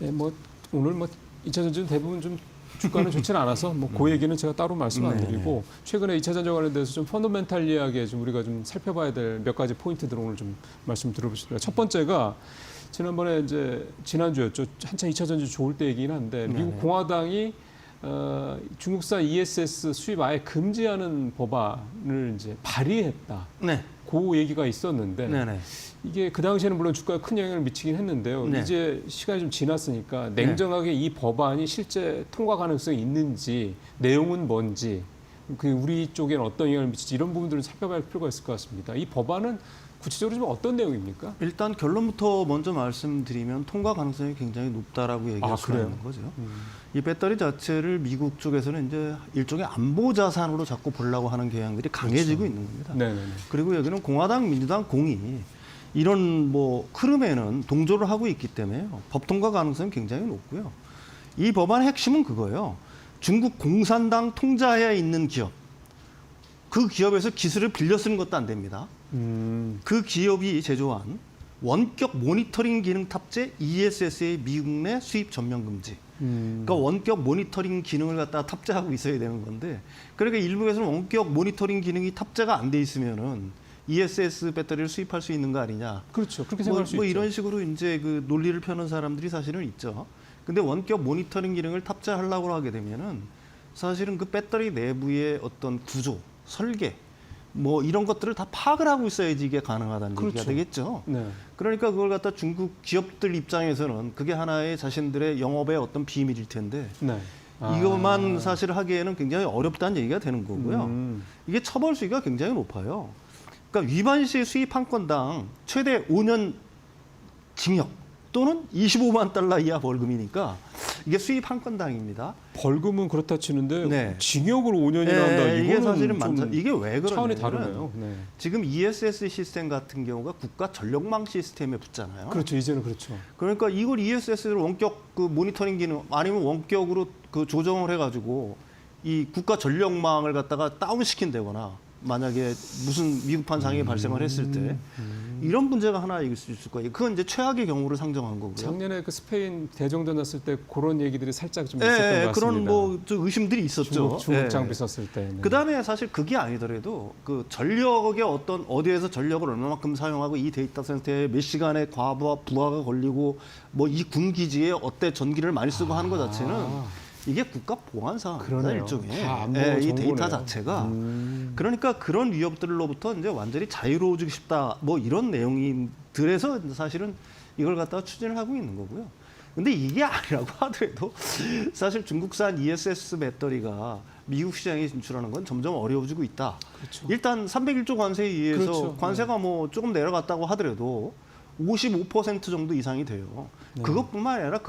네, 뭐 오늘 뭐 2차 전지는 대부분 좀 주가는 좋지는 않아서 뭐 그 얘기는 제가 따로 말씀 안 드리고 최근에 2차 전지 관련돼서 좀 펀더멘탈리하게 좀 우리가 좀 살펴봐야 될 몇 가지 포인트들을 오늘 좀 말씀 드려보겠습니다. 첫 번째가 지난번에 이제 지난주였죠. 한참 2차 전지 좋을 때 얘기긴 한데 미국 공화당이 중국산 ESS 수입 아예 금지하는 법안을 이제 발의했다. 네. 그 얘기가 있었는데 네네. 이게 그 당시에는 물론 주가에 큰 영향을 미치긴 했는데요. 네. 이제 시간이 좀 지났으니까 냉정하게 이 법안이 실제 통과 가능성이 있는지 내용은 뭔지 그 우리 쪽에는 어떤 영향을 미칠지 이런 부분들을 살펴봐야 할 필요가 있을 것 같습니다. 이 법안은 구체적으로 좀 어떤 내용입니까? 일단 결론부터 먼저 말씀드리면 통과 가능성이 굉장히 높다라고 얘기할 수가 그래요? 있는 거죠. 이 배터리 자체를 미국 쪽에서는 이제 일종의 안보 자산으로 자꾸 보려고 하는 경향들이 강해지고 있는 겁니다. 네네네. 그리고 여기는 공화당, 민주당 공이 이런 뭐 흐름에는 동조를 하고 있기 때문에 법 통과 가능성이 굉장히 높고요. 이 법안의 핵심은 그거예요. 중국 공산당 통자하에 있는 기업, 그 기업에서 기술을 빌려 쓰는 것도 안 됩니다. 그 기업이 제조한 원격 모니터링 기능 탑재 ESS의 미국 내 수입 전면 금지. 그러니까 원격 모니터링 기능을 갖다가 탑재하고 있어야 되는 건데, 그러니까 일부에서는 원격 모니터링 기능이 탑재가 안 돼 있으면은 ESS 배터리를 수입할 수 있는 거 아니냐. 그렇죠. 그렇게 생각할 수 있죠. 이런 식으로 이제 그 논리를 펴는 사람들이 사실은 있죠. 근데 원격 모니터링 기능을 탑재하려고 하게 되면은 사실은 그 배터리 내부의 어떤 구조, 설계, 뭐 이런 것들을 다 파악을 하고 있어야지 이게 가능하다는 그렇죠. 얘기가 되겠죠. 네. 그러니까 그걸 갖다 중국 기업들 입장에서는 그게 하나의 자신들의 영업의 어떤 비밀일 텐데 네. 이것만 사실 하기에는 굉장히 어렵다는 얘기가 되는 거고요. 이게 처벌 수위가 굉장히 높아요. 그러니까 위반 시 수입 한 건당 최대 5년 징역 또는 25만 달러 이하 벌금이니까 이게 수입 한 건당입니다. 벌금은 그렇다 치는데 네. 징역으로 5년이나 네, 한다. 이게 이거는 사실은 좀 이게 왜 차원이 그러냐면 다르네요. 네. 지금 ESS 시스템 같은 경우가 국가 전력망 시스템에 붙잖아요. 그렇죠. 이제는 그렇죠. 그러니까 이걸 ESS를 원격 그 모니터링 기능 아니면 원격으로 그 조정을 해가지고 이 국가 전력망을 갖다가 다운시킨다거나 만약에 무슨 미흡한 상황이 발생을 했을 때 이런 문제가 하나 있을 수 거예요. 그건 이제 최악의 경우를 상정한 거고요. 작년에 그 스페인 대정전 났을 때 그런 얘기들이 살짝 좀 있었던 것 같습니다. 그런 뭐 좀 의심들이 있었죠. 중국 장비 썼을 때. 네. 그다음에 사실 그게 아니더라도 그 전력의 어떤 어디에서 전력을 얼마만큼 사용하고 이 데이터 센터에 몇 시간의 과부하 부하가 걸리고 뭐 이 군기지에 어때 전기를 많이 쓰고 하는 것 자체는 이게 국가 보안 사항입니다. 그러네요. 일종의 다 안보 이 정보네요. 데이터 자체가 그러니까 그런 위협들로부터 이제 완전히 자유로워지고 싶다 뭐 이런 내용들에서 사실은 이걸 갖다가 추진을 하고 있는 거고요. 근데 이게 아니라고 하더라도 사실 중국산 ESS 배터리가 미국 시장에 진출하는 건 점점 어려워지고 있다. 그렇죠. 일단 301조 관세에 의해서 그렇죠. 관세가 뭐 조금 내려갔다고 하더라도 55% 정도 이상이 돼요. 네. 그것뿐만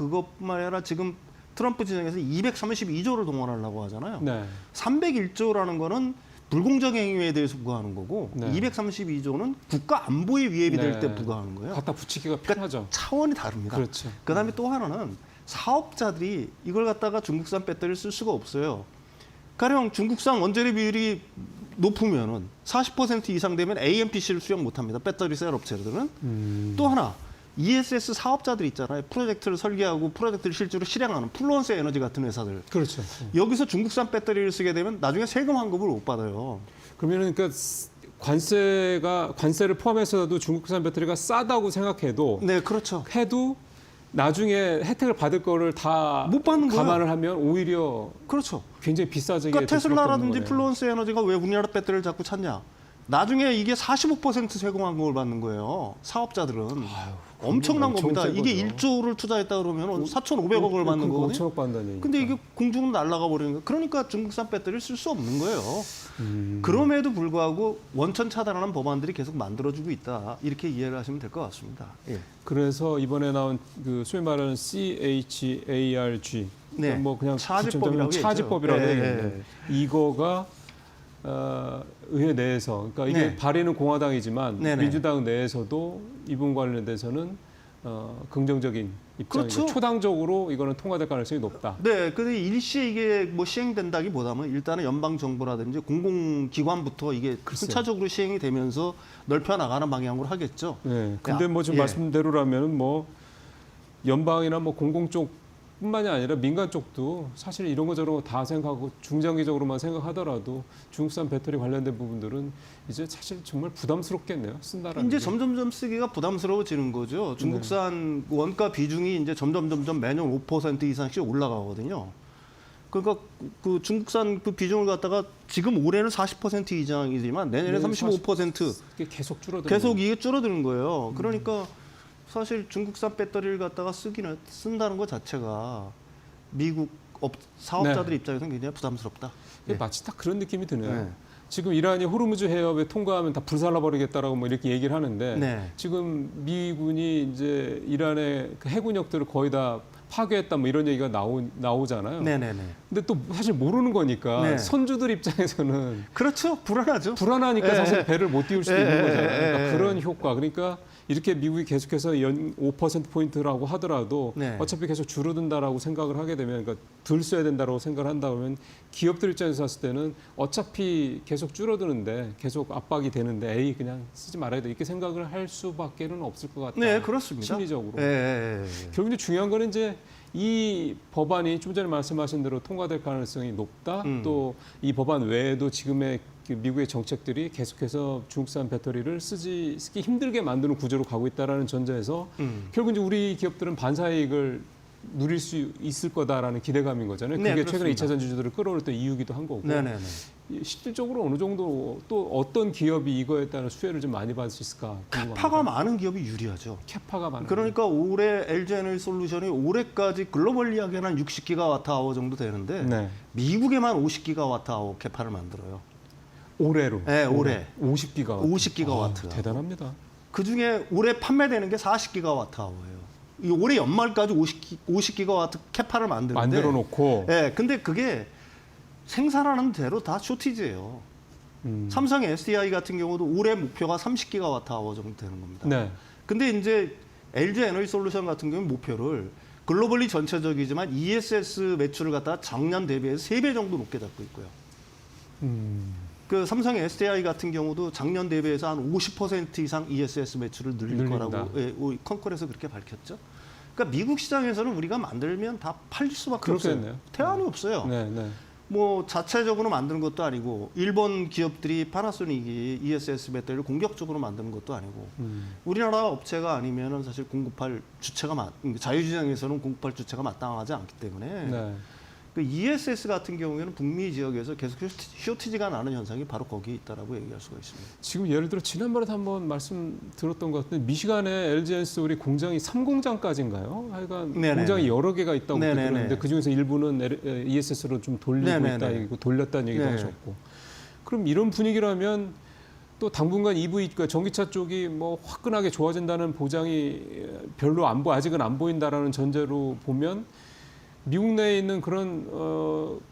아니라 지금 트럼프 진영에서 232조를 동원하려고 하잖아요. 네. 301조라는 거는 불공정 행위에 대해서 부과하는 거고 네. 232조는 국가 안보에 위협이 될 때 네. 부과하는 거예요. 갖다 붙이기가 편하죠. 차원이 다릅니다. 그렇죠. 그다음에 또 하나는 사업자들이 이걸 갖다가 중국산 배터리를 쓸 수가 없어요. 가령 중국산 원재료 비율이 높으면은 40% 이상 되면 AMPC를 수용 못합니다. 배터리 셀 업체들은. 또 하나 ESS 사업자들 있잖아요. 프로젝트를 설계하고 프로젝트를 실제로 실행하는 플루언스 에너지 같은 회사들. 그렇죠. 여기서 중국산 배터리를 쓰게 되면 나중에 세금 환급을 못 받아요. 그러면은 그러니까 관세를 포함해서도 중국산 배터리가 싸다고 생각해도 네, 그렇죠. 해도 나중에 혜택을 받을 거를 다 못 받는 거예요. 감안을 하면 오히려 그렇죠. 굉장히 비싸지게 그러니까 될 수밖에 없는 테슬라라든지 거네요. 플루언스 에너지가 왜 우리나라 배터리를 자꾸 찾냐? 나중에 이게 45% 세금 환급을 받는 거예요. 사업자들은. 엄청난 엄청 겁니다. 센 이게 거죠. 1조를 투자했다 그러면 4,500억을 받는 거거든요. 5천억 받는다는 얘기니까. 근데 이게 공중으로 날아가 버리는 거예요. 그러니까 중국산 배터리를 쓸 수 없는 거예요. 그럼에도 불구하고 원천 차단하는 법안들이 계속 만들어지고 있다. 이렇게 이해를 하시면 될 것 같습니다. 예. 그래서 이번에 나온 그 소위 말하는 CHARG, 네. 뭐 그냥 차지법이라고 차지법이라고 얘기하죠. 되겠는데 이거가 의회 내에서 그러니까 이게 네. 발의는 공화당이지만 네네. 민주당 내에서도 이 부분 관련돼서는 긍정적인 입장이고 그렇죠. 초당적으로 이거는 통과될 가능성이 높다. 네, 근데 일시에 이게 뭐 시행된다기보다는 일단은 연방 정부라든지 공공기관부터 이게 글쎄요. 순차적으로 시행이 되면서 넓혀 나가는 방향으로 하겠죠. 네. 근데 뭐 지금 예. 말씀대로라면은 뭐 연방이나 뭐 공공 쪽뿐만이 아니라 민간 쪽도 사실 이런 거 저런 거 다 생각하고 중장기적으로만 생각하더라도 중국산 배터리 관련된 부분들은 이제 사실 정말 부담스럽겠네요. 쓴다라는 이제 게. 점점점 쓰기가 부담스러워지는 거죠. 중국산 원가 비중이 이제 점점 매년 5% 이상씩 올라가거든요. 그러니까 그 중국산 그 비중을 갖다가 지금 올해는 40% 이상이지만 내년에 35% 이게 계속 줄어드는 계속 이게 줄어드는 거예요. 그러니까 사실 중국산 배터리를 갖다가 쓴다는 것 자체가 미국 사업자들 입장에서는 굉장히 부담스럽다. 이게 마치 딱 그런 느낌이 드네요. 네. 지금 이란이 호르무즈 해협에 통과하면 다 불살라버리겠다라고 뭐 이렇게 얘기를 하는데 네. 지금 미군이 이제 이란의 그 해군역들을 거의 다 파괴했다 뭐 이런 얘기가 나오잖아요. 네네네. 근데 또 사실 모르는 거니까 네. 선주들 입장에서는 그렇죠. 불안하죠. 불안하니까 예, 사실 예. 배를 못 띄울 수도 있는 거잖아요. 그러니까 예. 그런 효과. 그러니까 이렇게 미국이 계속해서 연 5%포인트라고 하더라도 네. 어차피 계속 줄어든다라고 생각을 하게 되면 그러니까 덜 써야 된다라고 생각을 한다 그러면 기업들 입장에서 봤을 때는 어차피 계속 줄어드는데 계속 압박이 되는데 에이 그냥 쓰지 말아야 돼 이렇게 생각을 할 수밖에는 없을 것 같다. 네, 그렇습니다. 심리적으로. 예. 결국 이제 중요한 거는 이제 이 법안이 좀 전에 말씀하신 대로 통과될 가능성이 높다. 또 이 법안 외에도 지금의 그 미국의 정책들이 계속해서 중국산 배터리를 쓰기 힘들게 만드는 구조로 가고 있다라는 전제에서 결국 이제 우리 기업들은 반사이익을 누릴 수 있을 거다라는 기대감인 거잖아요. 네, 그게 최근에 그렇습니다. 2차 전지주들을 끌어올렸던 이유기도 한 거고. 네네네. 실질적으로 어느 정도 또 어떤 기업이 이거에 따른 수혜를 좀 많이 받을 수 있을까? 캐파가 많은 기업이 유리하죠. 캐파가 많은. 그러니까 올해 LG에너지솔루션이 올해까지 글로벌리하게는 한 60기가와트아워 정도 되는데 네. 미국에만 50기가와트아워 캐파를 만들어요. 올해로. 네, 올해. 50기가. 50기가와트. 대단합니다. 그 중에 올해 판매되는 게 40기가와트아워예요. 이 올해 연말까지 50기가와트 캐파를 만드는데. 만들어 놓고. 네, 근데 그게 생산하는 대로 다 쇼티지예요. 삼성 SDI 같은 경우도 올해 목표가 30기가와트아워 정도 되는 겁니다. 네. 근데 이제 LG 에너지 솔루션 같은 경우는 목표를 글로벌리 전체적이지만 ESS 매출을 갖다가 작년 대비해서 3배 정도 높게 잡고 있고요. 그 삼성 SDI 같은 경우도 작년 대비해서 한 50% 이상 ESS 매출을 늘릴 늘린다. 거라고 컨콜에서 그렇게 밝혔죠. 그러니까 미국 시장에서는 우리가 만들면 다 팔릴 수밖에 그렇겠네요. 없어요. 대안이 없어요. 네, 네. 뭐 자체적으로 만드는 것도 아니고 일본 기업들이 파나소닉이 ESS 배터리를 공격적으로 만드는 것도 아니고 우리나라 업체가 아니면은 사실 공급할 주체가 자유시장에서는 공급할 주체가 마땅하지 않기 때문에 네. 그 ESS 같은 경우에는 북미 지역에서 계속 쇼티지가 나는 현상이 바로 거기에 있다라고 얘기할 수가 있습니다. 지금 예를 들어 지난번에 한번 말씀 들었던 것 같은데 미시간의 LG엔솔이 공장이 3공장까지인가요? 하여간 네네네. 공장이 여러 개가 있다고 네네네. 들었는데 그 중에서 일부는 ESS로 좀 돌리고 네네네. 있다, 이거 돌렸다는 얘기도 네. 하셨고. 그럼 이런 분위기라면 또 당분간 EV, 그러니까 전기차 쪽이 뭐 화끈하게 좋아진다는 보장이 별로 아직은 안 보인다라는 전제로 보면 미국 내에 있는 그런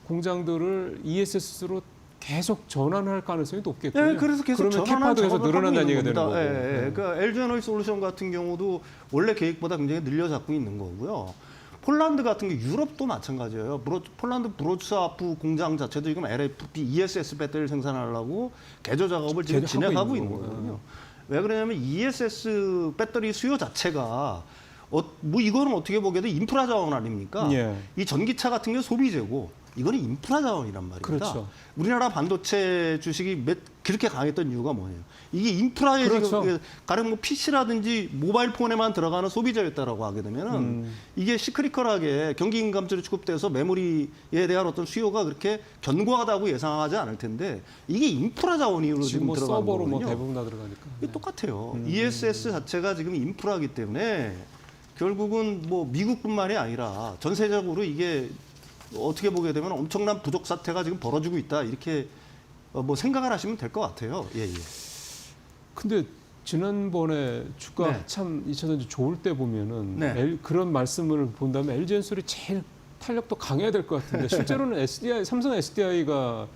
공장들을 ESS로 계속 전환할 가능성이 높겠군요. 네, 그래서 계속 그러면 전환한 캐파도 계속 작업을 하고 늘어난다는 있는 얘기가 되는 거고. 겁니다. 예, 예. 네. 그러니까 LG 에너지 솔루션 같은 경우도 원래 계획보다 굉장히 늘려잡고 있는 거고요. 폴란드 같은 게 유럽도 마찬가지예요. 폴란드 브로츠아프 공장 자체도 지금 LFP ESS 배터리를 생산하려고 개조 작업을 지금 진행하고 있는 거거든요. 왜 그러냐면 ESS 배터리 수요 자체가 뭐 이거는 어떻게 보게도 인프라 자원 아닙니까? 예. 이 전기차 같은 게 소비재고 이거는 인프라 자원이란 말입니다. 그렇죠. 우리나라 반도체 주식이 그렇게 강했던 이유가 뭐예요? 이게 인프라에 그렇죠. 지금 가령 뭐 PC라든지 모바일 폰에만 들어가는 소비재였다라고 하게 되면은 이게 시크리컬하게 경기 인감줄이 취급돼서 메모리에 대한 어떤 수요가 그렇게 견고하다고 예상하지 않을 텐데 이게 인프라 자원으로 지금 지금 뭐 들어가는 서버로 거거든요. 뭐 대부분 다 들어가니까. 이게 똑같아요. ESS 자체가 지금 인프라이기 때문에 결국은 뭐 미국뿐만이 아니라 전 세계적으로 이게 어떻게 보게 되면 엄청난 부족 사태가 지금 벌어지고 있다 이렇게 뭐 생각을 하시면 될 것 같아요. 예, 예. 근데 지난번에 주가 네. 참 2차전지 좋을 때 보면은 네. 그런 말씀을 본다면 LG엔솔이 제일 탄력도 강해야 될 것 같은데 실제로는 삼성 SDI가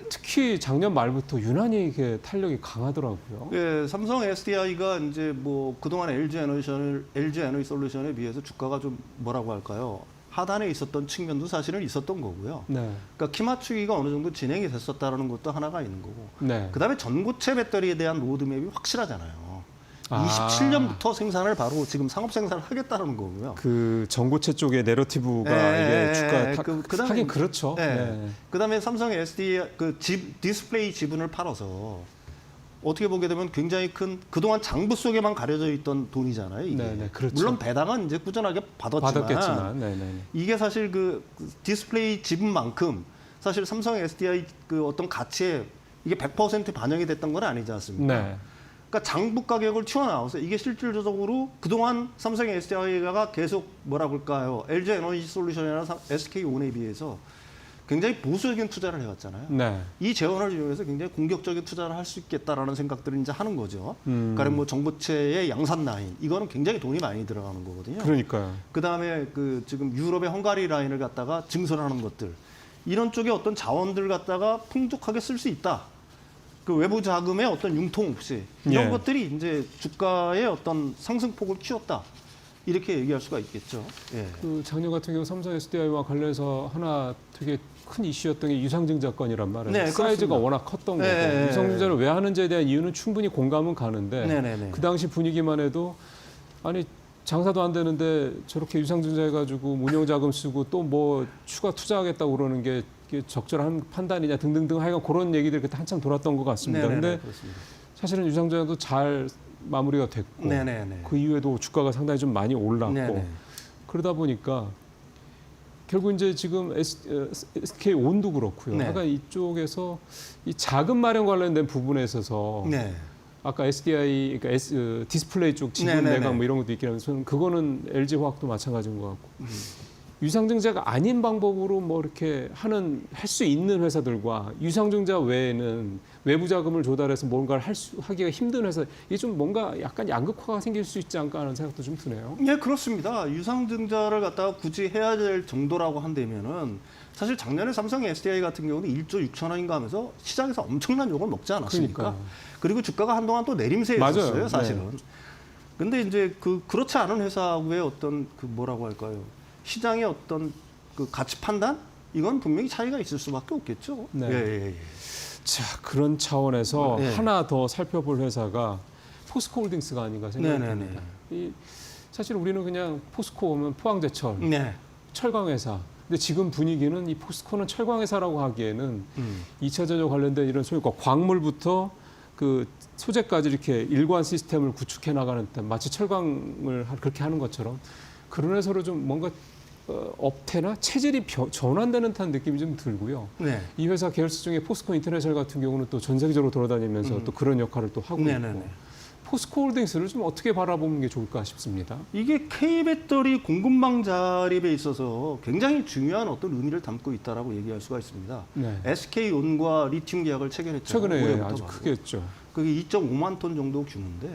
특히 작년 말부터 유난히 이게 탄력이 강하더라고요. 예, 삼성 SDI가 이제 뭐 그동안 LG 에너지 솔루션에 비해서 주가가 좀 뭐라고 할까요? 하단에 있었던 측면도 사실은 있었던 거고요. 네. 그러니까 키 맞추기가 어느 정도 진행이 됐었다라는 것도 하나가 있는 거고. 네. 그다음에 전고체 배터리에 대한 로드맵이 확실하잖아요. 아. 27년부터 생산을 바로 지금 상업 생산을 하겠다는 거고요. 그 전고체 쪽의 내러티브가 네, 이게 주가 네, 그다음에 하긴 그렇죠. 네. 네. 그다음에 삼성 SD 디스플레이 지분을 팔아서 어떻게 보게 되면 굉장히 큰 그동안 장부 속에만 가려져 있던 돈이잖아요. 이게. 네, 네, 그렇죠. 물론 배당은 이제 꾸준하게 받았겠지만, 네. 이게 사실 그 디스플레이 지분만큼 사실 삼성 SDI 그 어떤 가치에 이게 100% 반영이 됐던 건 아니지 않습니까? 네. 그러니까 장부 가격을 튀어나와서 이게 실질적으로 그동안 삼성 SDI가 계속 뭐라 그럴까요? LG 에너지 솔루션이나 SK온에 비해서 굉장히 보수적인 투자를 해왔잖아요. 네. 이 재원을 이용해서 굉장히 공격적인 투자를 할 수 있겠다라는 생각들을 이제 하는 거죠. 그러니까 뭐 정부채의 양산 라인 이거는 굉장히 돈이 많이 들어가는 거거든요. 그러니까요. 그다음에 그 지금 유럽의 헝가리 라인을 갖다가 증설하는 것들 이런 쪽에 어떤 자원들 갖다가 풍족하게 쓸 수 있다. 그 외부 자금의 어떤 융통 없이 이런 예. 것들이 이제 주가의 어떤 상승폭을 키웠다. 이렇게 얘기할 수가 있겠죠. 예. 그 작년 같은 경우 삼성 SDI와 관련해서 하나 되게 큰 이슈였던 게 유상증자 건이란 말이에요. 네, 사이즈가 그렇습니다. 워낙 컸던 네, 거고 네, 유상증자를 왜 하는지에 대한 이유는 충분히 공감은 가는데 네네네. 그 당시 분위기만 해도 아니 장사도 안 되는데 저렇게 유상증자 해가지고 운영자금 쓰고 또 뭐 추가 투자하겠다고 그러는 게 이게 적절한 판단이냐 등등등 하여간 그런 얘기들이 그때 한참 돌았던 것 같습니다. 네네네, 근데 그렇습니다. 사실은 유상증자도 잘 마무리가 됐고 네네네. 그 이후에도 주가가 상당히 좀 많이 올랐고 네네. 그러다 보니까 결국 이제 지금 SK 온도 그렇고요. 네. 약간 이쪽에서 이 자금 마련 관련된 부분에 있어서 네. 아까 SDI 그러니까 디스플레이 쪽 지분 네네네. 내각 뭐 이런 것도 있긴 한데 저는 그거는 LG 화학도 마찬가지인 것 같고 유상증자가 아닌 방법으로 뭐 이렇게 할 수 있는 회사들과 유상증자 외에는 외부 자금을 조달해서 뭔가를 하기가 힘든 회사 이게 좀 뭔가 약간 양극화가 생길 수 있지 않을까 하는 생각도 좀 드네요. 예, 그렇습니다. 유상증자를 갖다가 굳이 해야 될 정도라고 한다면은 사실 작년에 삼성 SDI 같은 경우는 1조 6천억인가 하면서 시장에서 엄청난 욕을 먹지 않았습니까? 그러니까요. 그리고 주가가 한동안 또 내림세였었어요, 맞아요. 사실은. 네. 근데 이제 그렇지 않은 회사의 어떤 그 뭐라고 할까요? 시장의 어떤 그 가치 판단 이건 분명히 차이가 있을 수밖에 없겠죠. 네. 예. 자 그런 차원에서 네. 하나 더 살펴볼 회사가 포스코홀딩스가 아닌가 생각됩니다. 사실 우리는 그냥 포스코 오면 포항제철, 네. 철강회사. 근데 지금 분위기는 이 포스코는 철강회사라고 하기에는 2차 전지 관련된 이런 소위 광물부터 그 소재까지 이렇게 일관 시스템을 구축해 나가는 듯 마치 철강을 그렇게 하는 것처럼 그런 회사로 좀 뭔가 업태나 체질이 전환되는 듯한 느낌이 좀 들고요. 네. 이 회사 계열사 중에 포스코 인터내셔널 같은 경우는 또 전 세계적으로 돌아다니면서 또 그런 역할을 또 하고 네네네. 있고 포스코홀딩스를 좀 어떻게 바라보는 게 좋을까 싶습니다. 이게 K배터리 공급망 자립에 있어서 굉장히 중요한 어떤 의미를 담고 있다라고 얘기할 수가 있습니다. 네. SK온과 리튬 계약을 체결했잖아요. 최근에 올해부터 아주 바로. 크게 했죠. 그게 2.5만 톤 정도 규모인데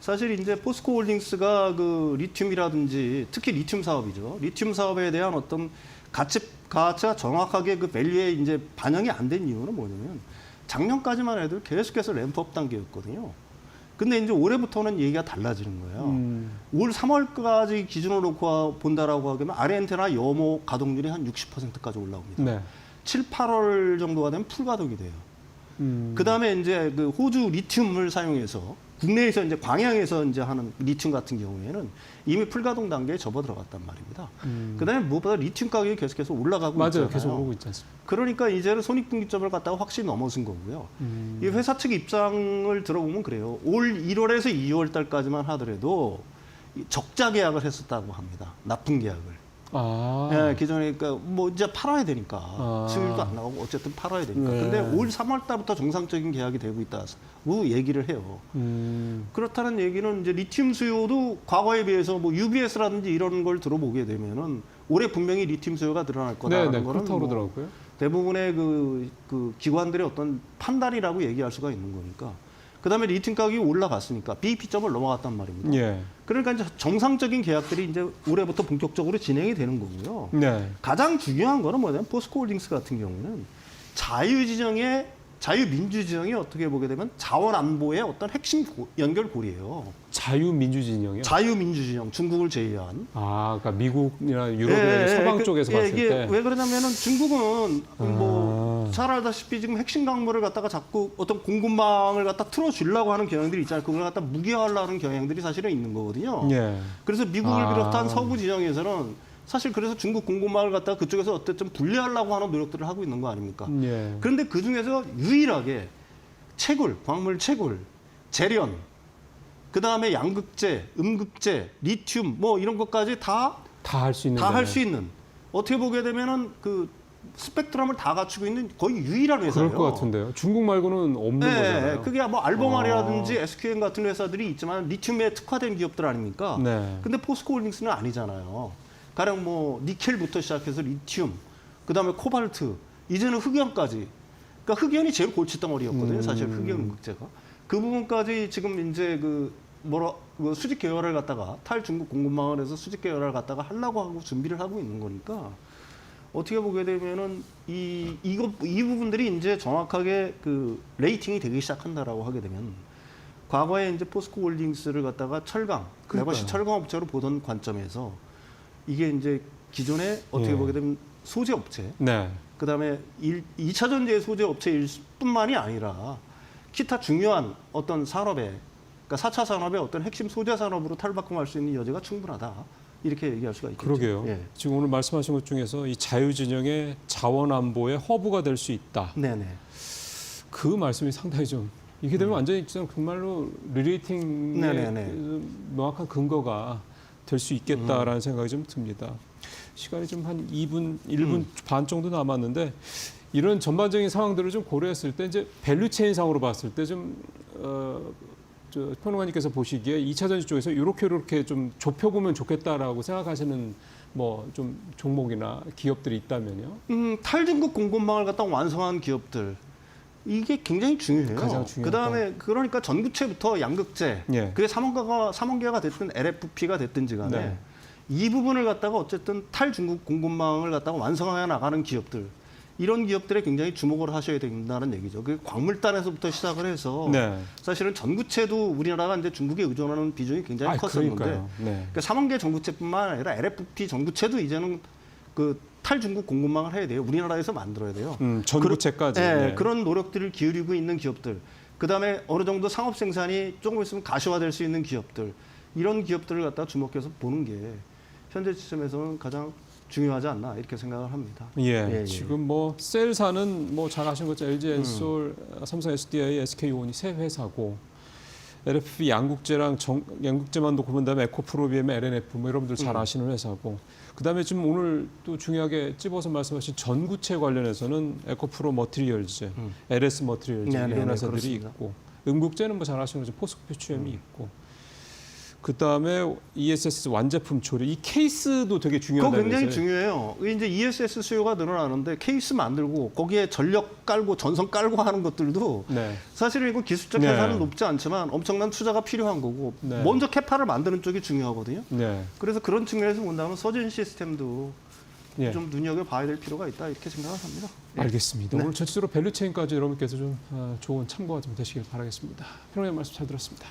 사실 이제 포스코홀딩스가 그 리튬이라든지 특히 리튬 사업이죠. 리튬 사업에 대한 어떤 가치가 정확하게 그 밸류에 이제 반영이 안 된 이유는 뭐냐면 작년까지만 해도 계속해서 램프업 단계였거든요. 근데 이제 올해부터는 얘기가 달라지는 거예요. 올 3월까지 기준으로 놓고 본다라고 하면 아르헨티나 염호 가동률이 한 60%까지 올라옵니다. 네. 7, 8월 정도가 되면 풀 가동이 돼요. 그다음에 이제 그 호주 리튬을 사용해서 국내에서 이제 광양에서 이제 하는 리튬 같은 경우에는 이미 풀가동 단계에 접어들어갔단 말입니다. 그다음에 무엇보다 리튬 가격이 계속해서 올라가고 맞아요. 있잖아요. 계속 오르고 있지 않습니까? 그러니까 이제는 손익분기점을 갖다가 확실히 넘어선 거고요. 이 회사 측 입장을 들어보면 그래요. 올 1월에서 2월 달까지만 하더라도 적자 계약을 했었다고 합니다. 납품 계약을. 아. 예, 기존에 그러니까 뭐 이제 팔아야 되니까 아. 수율도 안 나오고 어쨌든 팔아야 되니까. 네. 근데 올 3월 달부터 정상적인 계약이 되고 있다고 얘기를 해요. 그렇다는 얘기는 이제 리튬 수요도 과거에 비해서 뭐 UBS라든지 이런 걸 들어보게 되면은 올해 분명히 리튬 수요가 늘어날 거다라는 네, 거는 그렇다고 뭐 그러더라고요. 대부분의 그 기관들의 어떤 판단이라고 얘기할 수가 있는 거니까. 그다음에 리튬 가격이 올라갔으니까 BP점을 넘어갔단 말입니다. 예. 그러니까 이제 정상적인 계약들이 이제 올해부터 본격적으로 진행이 되는 거고요. 네. 가장 중요한 거는 뭐냐면 포스코홀딩스 같은 경우는 자유지정의 자유민주진영이 어떻게 보게 되면 자원안보의 어떤 핵심 연결고리예요. 자유민주진영이요? 자유민주진영, 중국을 제외한. 그러니까 미국이나 유럽이나 서방 쪽에서 봤을 이게 때. 왜 그러냐면은 중국은 뭐 잘 알다시피 지금 핵심 강물을 갖다가 자꾸 어떤 공급망을 갖다 틀어주려고 하는 경향들이 있잖아요. 그걸 갖다 무기화하려는 경향들이 사실은 있는 거거든요. 예. 그래서 미국을 비롯한 서구 진영에서는 사실 그래서 중국 공급망을 갖다가 그쪽에서 어쨌든 분리하려고 하는 노력들을 하고 있는 거 아닙니까? 예. 그런데 그 중에서 유일하게 채굴, 광물 채굴, 재련, 그 다음에 양극재, 음극재, 리튬 뭐 이런 것까지 다 할 수 있는. 다 할 수 있는 어떻게 보게 되면은 그 스펙트럼을 다 갖추고 있는 거의 유일한 회사예요. 그럴 것 같은데요. 중국 말고는 없는 거잖아요. 그게 뭐 알보말이라든지 SQM 같은 회사들이 있지만 리튬에 특화된 기업들 아닙니까? 네. 근데 포스코홀딩스는 아니잖아요. 가령 뭐 니켈부터 시작해서 리튬, 그다음에 코발트, 이제는 흑연까지. 그러니까 흑연이 제일 골칫덩어리였거든요. 사실 흑연 음극재가. 그 부분까지 지금 이제 그 수직 계열을 갖다가 탈중국 공급망을 해서 수직 계열을 갖다가 하려고 하고 준비를 하고 있는 거니까 어떻게 보게 되면은 이 부분들이 이제 정확하게 그 레이팅이 되기 시작한다라고 하게 되면 과거에 이제 포스코홀딩스를 갖다가 철강, 레거시 철강 업체로 보던 관점에서 이게 이제 기존에 어떻게 보게 되면 소재 업체, 네. 그다음에 2차 전지의 소재 업체일 뿐만이 아니라 기타 중요한 어떤 산업에 그러니까 4차 산업의 어떤 핵심 소재 산업으로 탈바꿈할 수 있는 여지가 충분하다. 이렇게 얘기할 수가 있겠죠. 그러게요. 예. 지금 오늘 말씀하신 것 중에서 이 자유진영의 자원안보의 허브가 될 수 있다. 네네. 그 말씀이 상당히 좀 이게 되면 완전히 정말로 리레이팅의 네네네. 명확한 근거가 될 수 있겠다라는 생각이 좀 듭니다. 시간이 좀 한 1분 반 정도 남았는데 이런 전반적인 상황들을 좀 고려했을 때 이제 밸류체인상으로 봤을 때 좀 평론가님께서 보시기에 2차 전지 쪽에서 이렇게 좀 좁혀보면 좋겠다라고 생각하시는 뭐 좀 종목이나 기업들이 있다면요? 탈중국 공급망을 갖다 완성한 기업들 이게 굉장히 중요해요. 가장 중요하다. 그다음에 그러니까 전구체부터 양극재, 예. 그게 삼원계가 됐든 LFP가 됐든지 간에 네. 이 부분을 갖다가 어쨌든 탈중국 공급망을 갖다가 완성해 나가는 기업들 이런 기업들에 굉장히 주목을 하셔야 된다는 얘기죠. 그 광물단에서부터 시작을 해서 네. 사실은 전구체도 우리나라가 이제 중국에 의존하는 비중이 굉장히 컸었는데 그러니까요. 네. 그러니까 삼원계 전구체뿐만 아니라 LFP 전구체도 이제는 그 탈중국 공급망을 해야 돼요. 우리나라에서 만들어야 돼요. 전구체까지. 네. 그런 노력들을 기울이고 있는 기업들. 그다음에 어느 정도 상업 생산이 조금 있으면 가시화될 수 있는 기업들. 이런 기업들을 갖다 주목해서 보는 게 현재 시점에서는 가장 중요하지 않나 이렇게 생각을 합니다. 예. 지금 뭐 셀사는 뭐 잘 아시는 것처럼 LG 엔솔, 삼성 SDI, SK온이 세 회사고 LFP 양국재랑 양국재만 놓고 본 다음에 에코프로비엠, LNF 뭐 여러분들 잘 아시는 회사고 그다음에 지금 오늘 또 중요하게 찝어서 말씀하신 전구체 관련해서는 에코프로 머티리얼즈, LS 머티리얼즈 이런 회사들이 그렇습니다. 있고 음국재는 뭐 잘 아시는 것처럼 포스코 페트리엄이 있고 그다음에 ESS 완제품 조리 이 케이스도 되게 그거 중요하다면서요. 굉장히 중요해요. 이제 ESS 수요가 늘어나는데 케이스 만들고 거기에 전력 깔고 전선 깔고 하는 것들도 네. 사실은 이거 기술적 네. 계산은 높지 않지만 엄청난 투자가 필요한 거고 네. 먼저 캐파를 만드는 쪽이 중요하거든요. 네. 그래서 그런 측면에서 본다면 서진 시스템도 예. 좀 눈여겨봐야 될 필요가 있다 이렇게 생각을 합니다. 알겠습니다. 네. 오늘 전체적으로 밸류체인까지 여러분께서 좀 좋은 참고가 좀 되시길 바라겠습니다. 평론가님 말씀 잘 들었습니다.